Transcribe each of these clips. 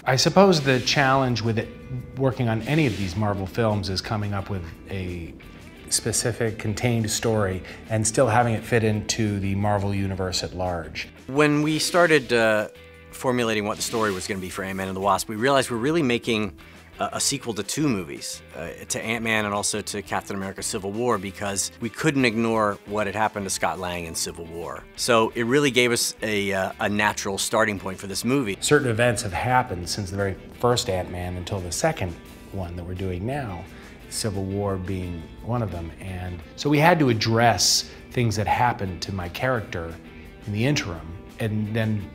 I suppose the challenge with it, working on any of these Marvel films, is coming up with a specific contained story and still having it fit into the Marvel universe at large. When we started formulating what the story was going to be for Ant-Man and the Wasp, we realized we're really making a sequel to two movies, to Ant-Man and also to Captain America Civil War, because we couldn't ignore what had happened to Scott Lang in Civil War. So it really gave us a natural starting point for this movie. Certain events have happened since the very first Ant-Man until the second one that we're doing now, Civil War being one of them. And so we had to address things that happened to my character in the interim, and then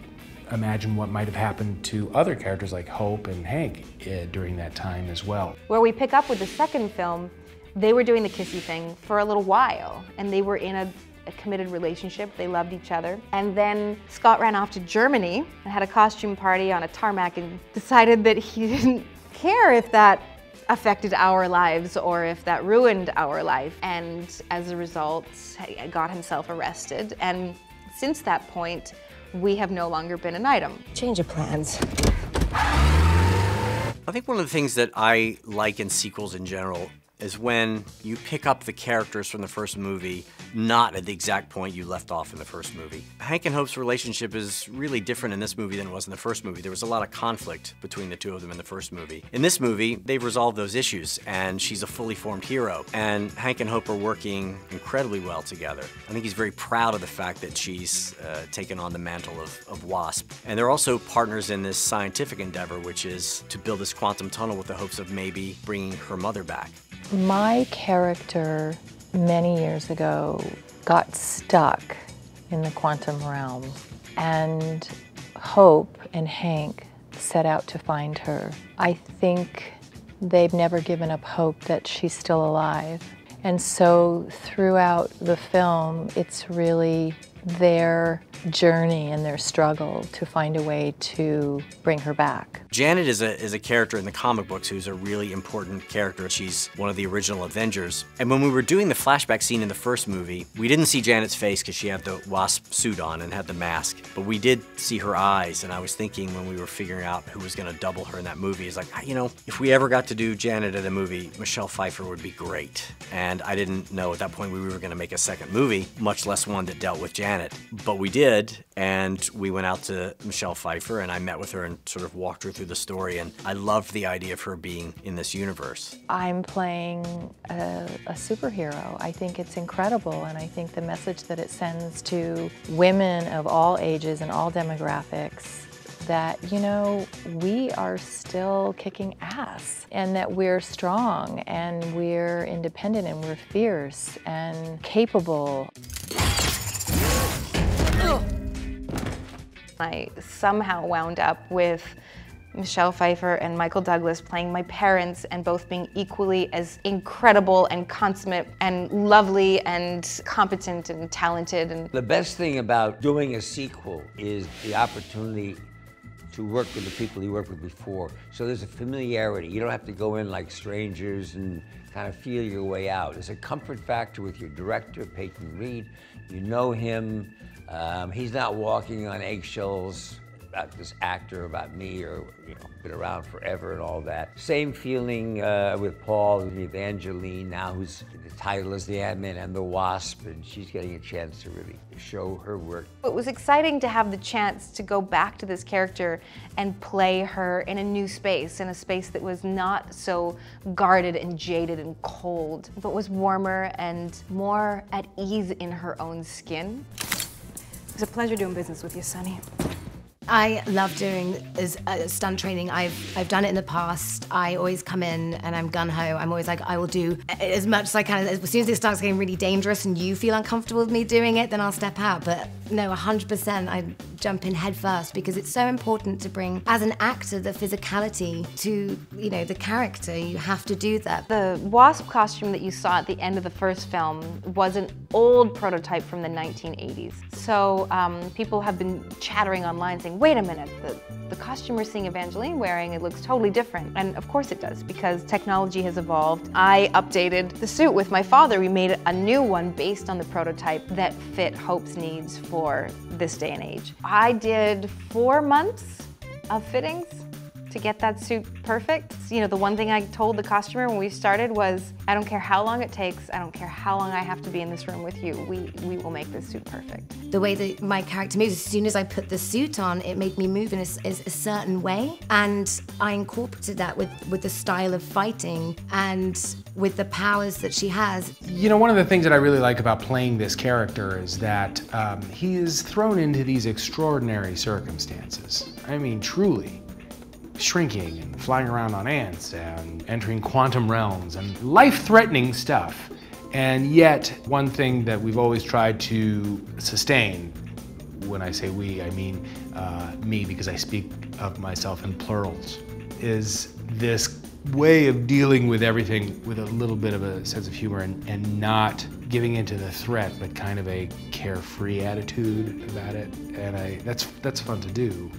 imagine what might have happened to other characters like Hope and Hank during that time as well. Where we pick up with the second film, they were doing the kissy thing for a little while, and they were in a committed relationship. They loved each other. And then Scott ran off to Germany and had a costume party on a tarmac and decided that he didn't care if that affected our lives or if that ruined our life. And as a result, got himself arrested. And since that point, we have no longer been an item. Change of plans. I think one of the things that I like in sequels in general is when you pick up the characters from the first movie not at the exact point you left off in the first movie. Hank and Hope's relationship is really different in this movie than it was in the first movie. There was a lot of conflict between the two of them in the first movie. In this movie, they've resolved those issues, and she's a fully formed hero. And Hank and Hope are working incredibly well together. I think he's very proud of the fact that she's taken on the mantle of Wasp. And they're also partners in this scientific endeavor, which is to build this quantum tunnel with the hopes of maybe bringing her mother back. My character, many years ago, got stuck in the quantum realm, and Hope and Hank set out to find her. I think they've never given up hope that she's still alive. And so throughout the film, it's really their journey and their struggle to find a way to bring her back. Janet is a character in the comic books who's a really important character. She's one of the original Avengers. And when we were doing the flashback scene in the first movie, we didn't see Janet's face because she had the Wasp suit on and had the mask. But we did see her eyes, and I was thinking when we were figuring out who was going to double her in that movie, is like, you know, if we ever got to do Janet in a movie, Michelle Pfeiffer would be great. And I didn't know at that point we were going to make a second movie, much less one that dealt with Janet. But we did, and we went out to Michelle Pfeiffer, and I met with her and sort of walked her through the story, and I loved the idea of her being in this universe. I'm playing a superhero. I think it's incredible, and I think the message that it sends to women of all ages and all demographics that, you know, we are still kicking ass, and that we're strong, and we're independent, and we're fierce and capable. I somehow wound up with Michelle Pfeiffer and Michael Douglas playing my parents, and both being equally as incredible and consummate and lovely and competent and talented. And the best thing about doing a sequel is the opportunity to work with the people you worked with before. So there's a familiarity. You don't have to go in like strangers and kind of feel your way out. There's a comfort factor with your director, Peyton Reed. You know him. He's not walking on eggshells about this actor, about me, or, you know, been around forever and all that. Same feeling with Paul and Evangeline now, who's the title is the Ant-Man and the Wasp, and she's getting a chance to really show her work. It was exciting to have the chance to go back to this character and play her in a new space, in a space that was not so guarded and jaded and cold, but was warmer and more at ease in her own skin. It was a pleasure doing business with you, Sonny. I love doing stunt training. I've done it in the past. I always come in and I'm gun-ho. I'm always like, I will do as much as I can. As soon as it starts getting really dangerous and you feel uncomfortable with me doing it, then I'll step out. But no, 100% I jump in head first, because it's so important to bring, as an actor, the physicality to, you know, the character. You have to do that. The Wasp costume that you saw at the end of the first film was an old prototype from the 1980s. So people have been chattering online saying, wait a minute, the costume we're seeing Evangeline wearing, it looks totally different. And of course it does, because technology has evolved. I updated the suit with my father. We made a new one based on the prototype that fit Hope's needs for this day and age. I did 4 months of fittings, to get that suit perfect. You know, the one thing I told the costumer when we started was, I don't care how long it takes, I don't care how long I have to be in this room with you, we will make this suit perfect. The way that my character moves, as soon as I put the suit on, it made me move in a certain way, and I incorporated that with the style of fighting and with the powers that she has. You know, one of the things that I really like about playing this character is that he is thrown into these extraordinary circumstances. I mean, truly. Shrinking and flying around on ants and entering quantum realms and life-threatening stuff. And yet, one thing that we've always tried to sustain, when I say we, I mean me, because I speak of myself in plurals, is this way of dealing with everything with a little bit of a sense of humor and not giving into the threat, but kind of a carefree attitude about it. And that's fun to do.